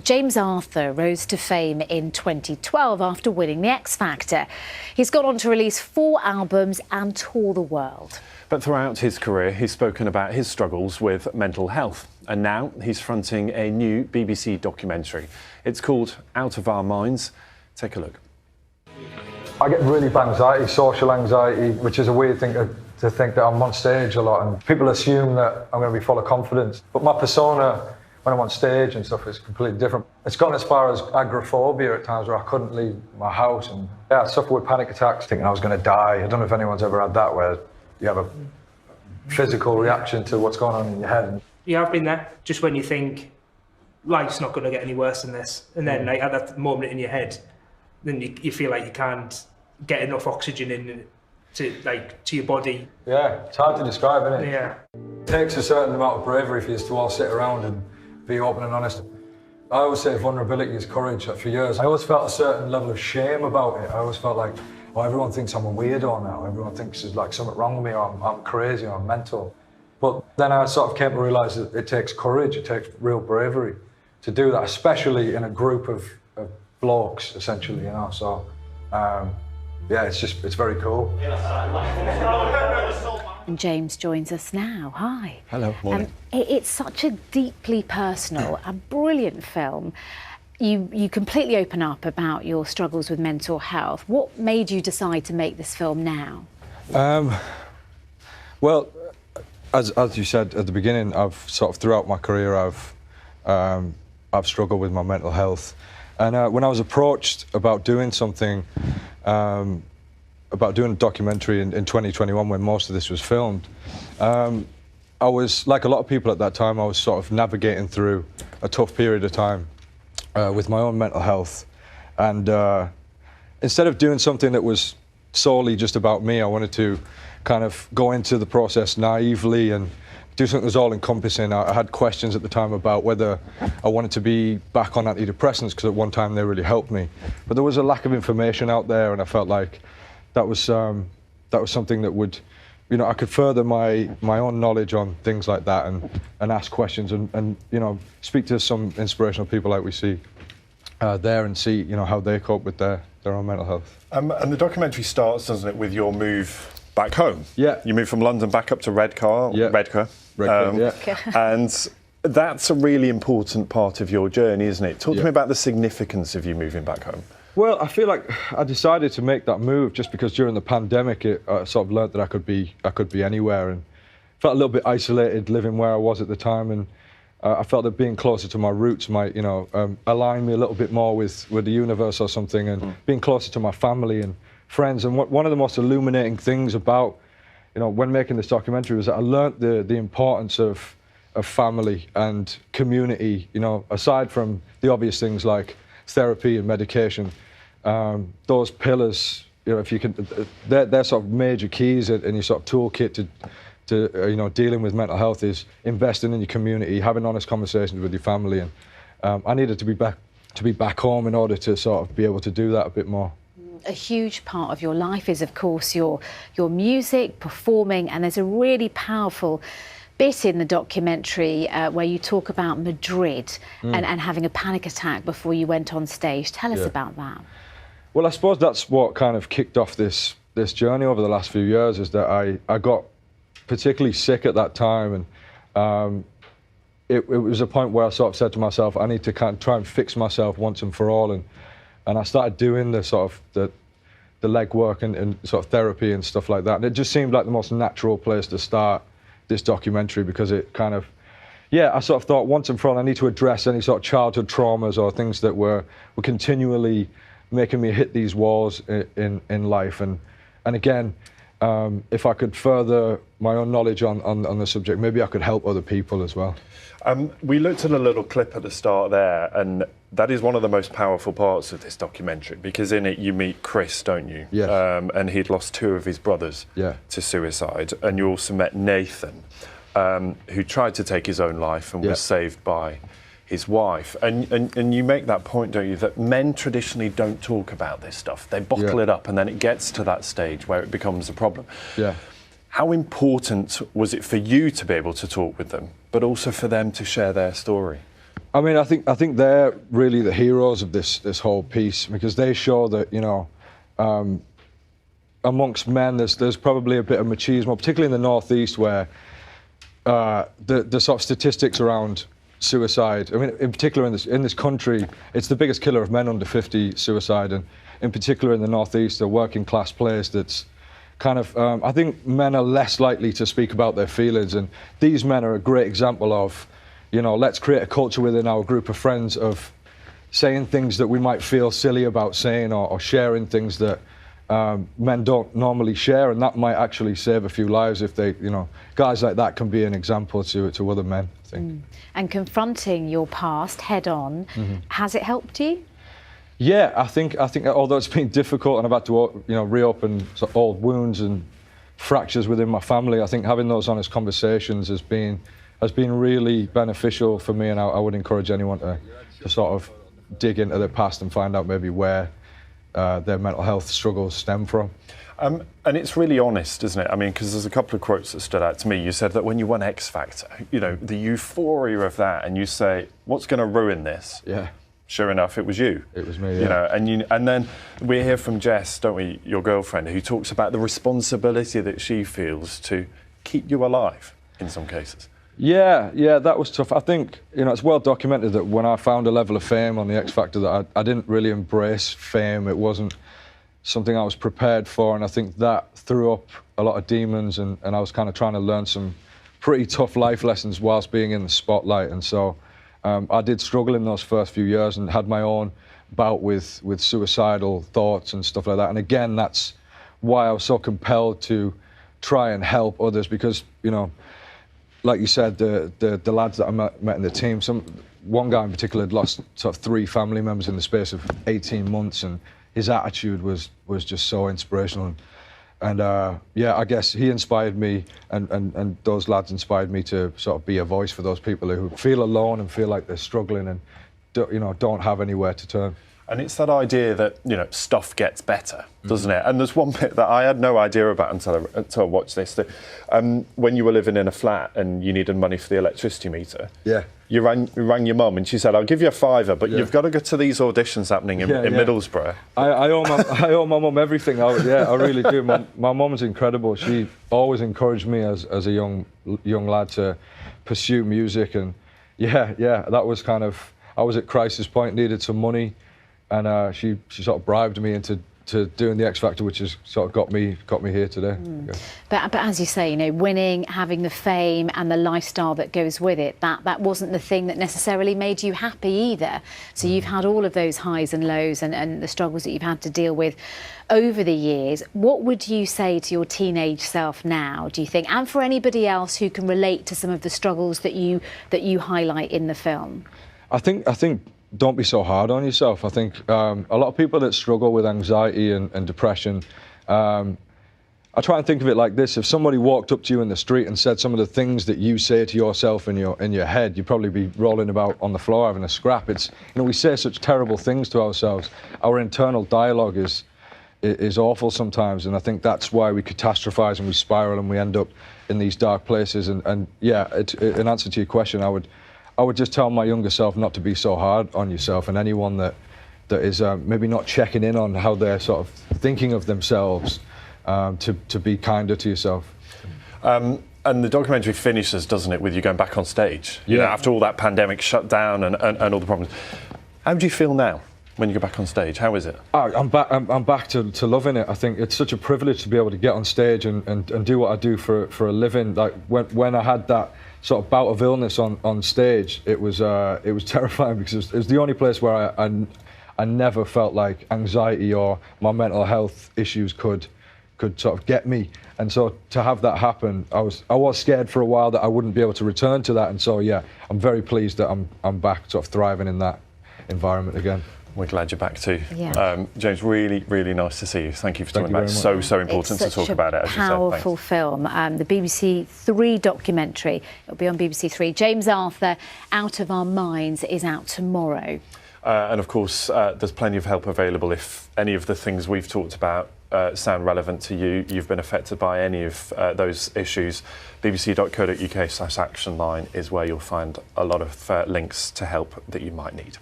James Arthur rose to fame in 2012 after winning the X Factor. He's gone on to release 4 albums and tour the world. But throughout his career, he's spoken about his struggles with mental health. And now he's fronting a new BBC documentary. It's called Out of Our Minds. Take a look. I get really bad anxiety, social anxiety, which is a weird thing to think that I'm on stage a lot. And people assume that I'm going to be full of confidence. But my persona, when I'm on stage and stuff, is completely different. It's gotten as far as agoraphobia at times where I couldn't leave my house. And yeah, I suffer with panic attacks, thinking I was going to die. I don't know if anyone's ever had that, where you have a physical reaction to what's going on in your head. Yeah, I've been there, just when you think life's not going to get any worse than this. And then like, at that moment in your head, then you feel like you can't get enough oxygen in to your body. Yeah, it's hard to describe, isn't it? Yeah. It takes a certain amount of bravery for you to all sit around and be open and honest. I always say vulnerability is courage. For years, I always felt a certain level of shame about it. I always felt like, oh, everyone thinks I'm a weirdo now. Everyone thinks there's like something wrong with me, or I'm crazy, or I'm mental. But then I sort of came to realise that it takes courage, it takes real bravery to do that, especially in a group of blokes, essentially, you know. So, yeah, it's very cool. And James joins us now. Hi. Hello. Morning. It's such a deeply personal and brilliant film. You completely open up about your struggles with mental health. What made you decide to make this film now? Well, as you said at the beginning, I've sort of throughout my career I've struggled with my mental health, and when I was approached about doing something, about doing a documentary in 2021 when most of this was filmed, I was, like a lot of people at that time, I was sort of navigating through a tough period of time with my own mental health, and instead of doing something that was solely just about me, I wanted to kind of go into the process naively and do something that was all-encompassing. I had questions at the time about whether I wanted to be back on antidepressants, because at one time they really helped me. But there was a lack of information out there, and I felt like that was something that would, you know, I could further my own knowledge on things like that, and ask questions, and you know, speak to some inspirational people like we see there, and see, you know, how they cope with their own mental health. And the documentary starts, doesn't it, with your move back home? Yeah. You moved from London back up to Redcar. Yeah. Redcar. Yeah. And that's a really important part of your journey, isn't it? Talk to me about the significance of you moving back home. Well, I feel like I decided to make that move just because during the pandemic, I sort of learnt that I could be anywhere, and felt a little bit isolated living where I was at the time, and I felt that being closer to my roots might, you know, align me a little bit more with the universe or something, and being closer to my family and friends. And one of the most illuminating things about, you know, when making this documentary was that I learnt the importance of family and community, you know, aside from the obvious things like therapy and medication. Those pillars, you know, if you can, they're sort of major keys in your sort of toolkit to you know, dealing with mental health, is investing in your community, having honest conversations with your family, and I needed to be back home in order to sort of be able to do that a bit more. A huge part of your life is, of course, your music, performing, and there's a really powerful bit in the documentary where you talk about Madrid and having a panic attack before you went on stage. Tell us about that. Well, I suppose that's what kind of kicked off this journey over the last few years, is that I got particularly sick at that time, and it was a point where I sort of said to myself, I need to kind of try and fix myself once and for all, and I started doing the sort of the legwork and sort of therapy and stuff like that, and it just seemed like the most natural place to start this documentary, because it kind of, I sort of thought, once and for all, I need to address any sort of childhood traumas or things that were continually making me hit these walls in life, and again, if I could further my own knowledge on the subject, maybe I could help other people as well. We looked at a little clip at the start there, and that is one of the most powerful parts of this documentary, because in it you meet Chris, don't you? Yes. And he'd lost 2 of his brothers to suicide, and you also met Nathan, who tried to take his own life and was saved by his wife. And you make that point, don't you, that men traditionally don't talk about this stuff. They bottle it up, and then it gets to that stage where it becomes a problem. Yeah. How important was it for you to be able to talk with them, but also for them to share their story? I mean, I think they're really the heroes of this whole piece, because they show that, you know, amongst men, there's probably a bit of machismo, particularly in the Northeast, where the sort of statistics around suicide. I mean, in particular in this country, it's the biggest killer of men under 50, suicide, and in particular in the Northeast, a working class place that's kind of, I think men are less likely to speak about their feelings, and these men are a great example of, you know, let's create a culture within our group of friends of saying things that we might feel silly about saying, or sharing things that men don't normally share, and that might actually save a few lives if they, you know, guys like that can be an example to other men, I think. And confronting your past head on, has it helped you? Yeah, I think although it's been difficult and I've had to, you know, reopen sort of old wounds and fractures within my family, I think having those honest conversations has been really beneficial for me, and I would encourage anyone to sort of dig into their past and find out maybe where their mental health struggles stem from. And it's really honest, isn't it? I mean, because there's a couple of quotes that stood out to me. You said that when you won X Factor, you know, the euphoria of that, and you say, what's going to ruin this? Yeah. Sure enough, it was you. It was me, yeah. You know, and then we hear from Jess, don't we, your girlfriend, who talks about the responsibility that she feels to keep you alive in some cases. Yeah, that was tough. I think, you know, it's well documented that when I found a level of fame on the X Factor, that I didn't really embrace fame. It wasn't something I was prepared for, and I think that threw up a lot of demons, and I was kind of trying to learn some pretty tough life lessons whilst being in the spotlight, and so I did struggle in those first few years and had my own bout with suicidal thoughts and stuff like that. And again, that's why I was so compelled to try and help others, because, you know, like you said, the lads that I met in the team, one guy in particular had lost sort of 3 family members in the space of 18 months, and his attitude was just so inspirational. And yeah, I guess he inspired me, and those lads inspired me to sort of be a voice for those people who feel alone and feel like they're struggling and don't have anywhere to turn. And it's that idea that, you know, stuff gets better, doesn't it? And there's one bit that I had no idea about until I watched this. That when you were living in a flat and you needed money for the electricity meter, you rang your mum and she said, "I'll give you a £5, but you've got to go to these auditions happening in Middlesbrough." I owe my mum everything. I really do. My mum's incredible. She always encouraged me as a young lad to pursue music, and that was kind of, I was at crisis point, needed some money. And she sort of bribed me into doing the X Factor, which has sort of got me here today. But as you say, you know, winning, having the fame and the lifestyle that goes with it, that wasn't the thing that necessarily made you happy either. So you've had all of those highs and lows and the struggles that you've had to deal with over the years. What would you say to your teenage self now, do you think, and for anybody else who can relate to some of the struggles that you highlight in the film? I think don't be so hard on yourself. I think a lot of people that struggle with anxiety and depression, I try and think of it like this: if somebody walked up to you in the street and said some of the things that you say to yourself in your head, you'd probably be rolling about on the floor having a scrap. It's, you know, we say such terrible things to ourselves. Our internal dialogue is awful sometimes, and I think that's why we catastrophize and we spiral and we end up in these dark places. And yeah, in answer to your question, I would just tell my younger self not to be so hard on yourself, and anyone that is maybe not checking in on how they're sort of thinking of themselves, to be kinder to yourself. And the documentary finishes, doesn't it, with you going back on stage? You know, after all that pandemic shutdown and all the problems. How do you feel now when you go back on stage? How is it? I'm back to loving it. I think it's such a privilege to be able to get on stage and do what I do for a living. Like when I had that sort of bout of illness on stage, it was terrifying, because it was the only place where I never felt like anxiety or my mental health issues could sort of get me. And so to have that happen, I was scared for a while that I wouldn't be able to return to that. And so yeah, I'm very pleased that I'm back sort of thriving in that environment again. We're glad you're back too. Yeah. James, really, really nice to see you. Thank you for coming back. So important to talk about it, as you said. Powerful film. The BBC 3 documentary. It'll be on BBC 3. James Arthur, Out of Our Minds, is out tomorrow. And of course, there's plenty of help available if any of the things we've talked about sound relevant to you, you've been affected by any of those issues, bbc.co.uk/action line is where you'll find a lot of links to help that you might need.